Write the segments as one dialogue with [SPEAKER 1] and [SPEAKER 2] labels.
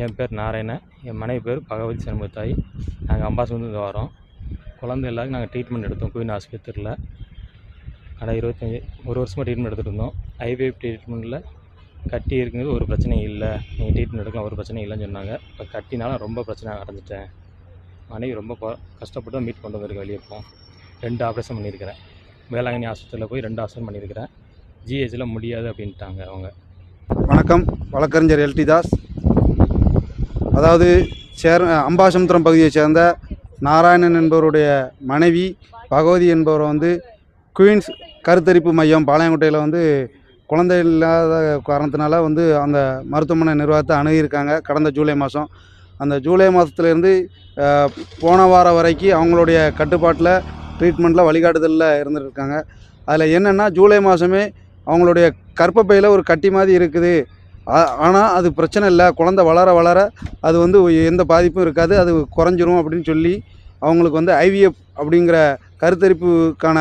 [SPEAKER 1] என் பேர் நாராயணன், என் மனைவி பேர் பகவதி சண்முகத்தாய். நாங்கள் அம்பாசமுத்திரத்துலேருந்து வரோம். குழந்தை எல்லாருக்கும் நாங்கள் ட்ரீட்மெண்ட் எடுத்தோம் குயின் ஆஸ்பத்திரியில். ஆனால் ஒரு வருஷமாக ட்ரீட்மெண்ட் எடுத்துகிட்டு இருந்தோம். ஐவிஎஃப் ட்ரீட்மெண்ட்டில் கட்டி இருக்குங்கிறது ஒரு பிரச்சனையும் இல்லை, நீங்கள் ட்ரீட்மெண்ட் எடுக்கலாம், ஒரு பிரச்சனையும் இல்லைன்னு சொன்னாங்க. இப்போ கட்டினால ரொம்ப பிரச்சனை அடைஞ்சிட்டேன். மனைவி ரொம்ப கஷ்டப்பட்டு மீட் கொண்டு வந்திருக்கேன். வெளியே போவோம் 2 ஆப்ரேஷன் பண்ணியிருக்கிறேன். வேளாங்கண்ணி ஆஸ்பத்திரியில் போய் 2 ஆப்ரேஷன் பண்ணியிருக்கிறேன். ஜிஹெச்சில் முடியாது அப்படின்ட்டாங்க அவங்க.
[SPEAKER 2] வணக்கம், வழக்கறிஞர் எல்டி தாஸ். அதாவது அம்பாசமுத்திரம் பகுதியை சேர்ந்த நாராயணன் என்பவருடைய மனைவி பகவதி என்பவர் குயின்ஸ் கருத்தரிப்பு மையம் பாளையங்கோட்டையில் குழந்தை இல்லாத காரணத்தினால அந்த மருத்துவமனை நிர்வாகத்தை அணுகியிருக்காங்க. கடந்த ஜூலை மாதம், அந்த ஜூலை மாதத்துலேருந்து போன வாரம் வரைக்கும் அவங்களுடைய கட்டுப்பாட்டில் ட்ரீட்மெண்ட்டில் வழிகாட்டுதலில் இருந்துருக்காங்க. அதில் என்னென்னா, ஜூலை மாதமே அவங்களுடைய கர்ப்பப்பையில் ஒரு கட்டி மாதிரி இருக்குது, ஆனால் அது பிரச்சனை இல்லை, குழந்தை வளர வளர அது எந்த பாதிப்பும் இருக்காது, அது குறைஞ்சிரும் அப்படின்னு சொல்லி அவங்களுக்கு ஐவிஎஃப் அப்படிங்கிற கருத்தரிப்புக்கான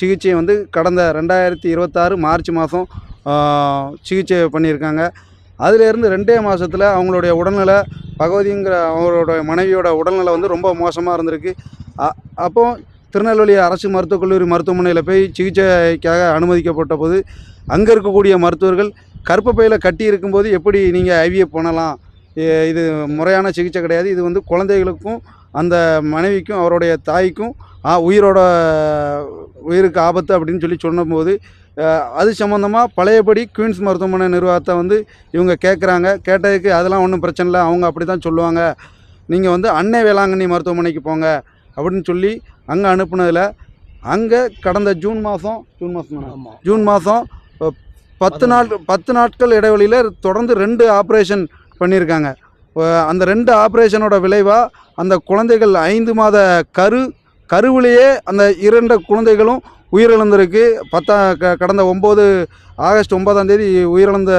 [SPEAKER 2] சிகிச்சை கடந்த 2026 மார்ச் மாதம் சிகிச்சை பண்ணியிருக்காங்க. அதிலேருந்து 2 மாதத்தில் அவங்களுடைய உடல்நிலை, பகவதிங்கிற அவரோட மனைவியோட உடல்நிலை ரொம்ப மோசமாக இருந்திருக்கு. அப்போது திருநெல்வேலி அரசு மருத்துவக் கல்லூரி மருத்துவமனையில் போய் சிகிச்சைக்காக அனுமதிக்கப்பட்ட போது அங்கே இருக்கக்கூடிய மருத்துவர்கள் கர்ப்பப்பையில் கட்டி இருக்கும்போது எப்படி நீங்கள் ஐவிஎஃப் பண்ணலாம், இது முறையான சிகிச்சை கிடையாது, இது குழந்தைகளுக்கும் அந்த மனைவிக்கும் அவருடைய தாய்க்கும் உயிருக்கு ஆபத்து அப்படின்னு சொல்லி சொன்னபோது அது சம்மந்தமாக பழையபடி குயின்ஸ் மருத்துவமனை நிர்வாகத்தை இவங்க கேட்குறாங்க. கேட்டதுக்கு அதெல்லாம் ஒன்றும் பிரச்சனை இல்லை, அவங்க அப்படி தான் சொல்லுவாங்க, நீங்கள் அன்னை வேளாங்கண்ணி மருத்துவமனைக்கு போங்க அப்படின்னு சொல்லி அங்கே அனுப்புனதில் அங்கே கடந்த ஜூன் மாதம் 10 நாட்கள் இடைவெளியில் தொடர்ந்து 2 ஆப்ரேஷன் பண்ணியிருக்காங்க. அந்த 2 ஆப்ரேஷனோட விளைவாக அந்த குழந்தைகள் 5 மாத கருவிலேயே அந்த 2 குழந்தைகளும் உயிரிழந்திருக்கு. கடந்த ஆகஸ்ட் 9ஆம் தேதி உயிரிழந்த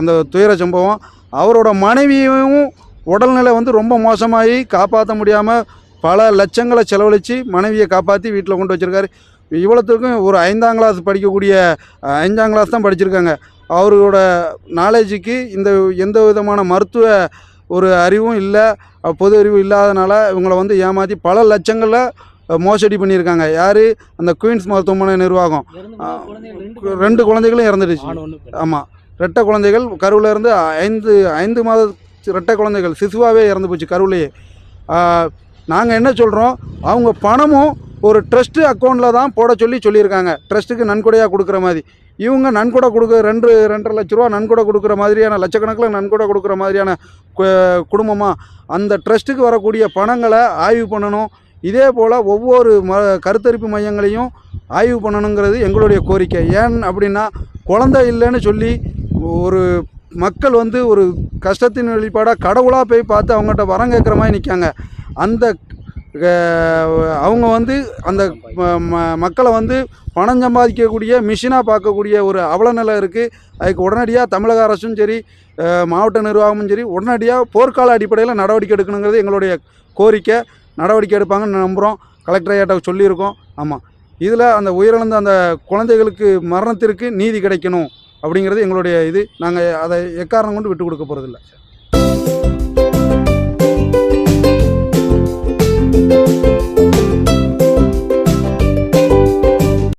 [SPEAKER 2] அந்த துயர சம்பவம். அவரோட மனைவியும் உடல்நிலை ரொம்ப மோசமாகி காப்பாற்ற முடியாமல் பல லட்சங்களை செலவழித்து மனைவியை காப்பாற்றி வீட்டில் கொண்டு வச்சுருக்காரு. இவ்வளோத்துக்கும் ஒரு 5ஆம் கிளாஸ் படிக்கக்கூடிய 5ஆம் கிளாஸ் தான் படிச்சிருக்காங்க. அவரோட நாலேஜுக்கு எந்த விதமான மருத்துவ ஒரு அறிவும் இல்லை, பொது அறிவும் இல்லாதனால இவங்களை ஏமாற்றி பல லட்சங்களில் மோசடி பண்ணியிருக்காங்க. யார்? அந்த குயின்ஸ் மருத்துவமனை நிர்வாகம். 2 குழந்தைகளும் இறந்துடுச்சு. ஆமாம், 2 குழந்தைகள் கருவில் இருந்து 5 மாத 2 குழந்தைகள் சிசுவாகவே இறந்து போச்சு கருவிலேயே. நாங்கள் என்ன சொல்கிறோம், அவங்க பணமும் ஒரு ட்ரஸ்ட்டு அக்கௌண்ட்டில் தான் போட சொல்லியிருக்காங்க, ட்ரஸ்ட்டுக்கு நன்கொடையாக கொடுக்குற மாதிரி. இவங்க நன்கொடை 2.5 லட்ச ரூபா நன்கொடை கொடுக்குற மாதிரியான, லட்சக்கணக்கில் நன்கொடை கொடுக்குற மாதிரியான குடும்பமாக அந்த ட்ரஸ்ட்டுக்கு வரக்கூடிய பணங்களை ஆய்வு பண்ணணும். இதே போல் ஒவ்வொரு கருத்தரிப்பு மையங்களையும் ஆய்வு பண்ணணுங்கிறது எங்களுடைய கோரிக்கை. ஏன் அப்படின்னா, குழந்தை இல்லைன்னு சொல்லி ஒரு மக்கள் ஒரு கஷ்டத்தின் வெளிப்பாடாக கடவுளாக போய் பார்த்து அவங்ககிட்ட வரம் கேட்குற மாதிரி நிற்காங்க. அவங்க அந்த மக்களை பணம் சம்பாதிக்கக்கூடிய மிஷினாக பார்க்கக்கூடிய ஒரு அவலநிலை இருக்குது. அதுக்கு உடனடியாக தமிழக அரசும் சரி, மாவட்ட நிர்வாகமும் சரி, உடனடியாக போர்க்கால அடிப்படையில் நடவடிக்கை எடுக்கணுங்கிறது எங்களுடைய கோரிக்கை. நடவடிக்கை எடுப்பாங்கன்னு நம்புகிறோம். கலெக்டர் ஐயாட்ட சொல்லியிருக்கோம். ஆமாம், இதில் அந்த உயிரிழந்த அந்த குழந்தைகளுக்கு மரணத்திற்கு நீதி கிடைக்கணும் அப்படிங்கிறது எங்களுடைய இது. நாங்கள் அதை எக்காரணம் கொண்டு விட்டு கொடுக்க போகிறதில்ல.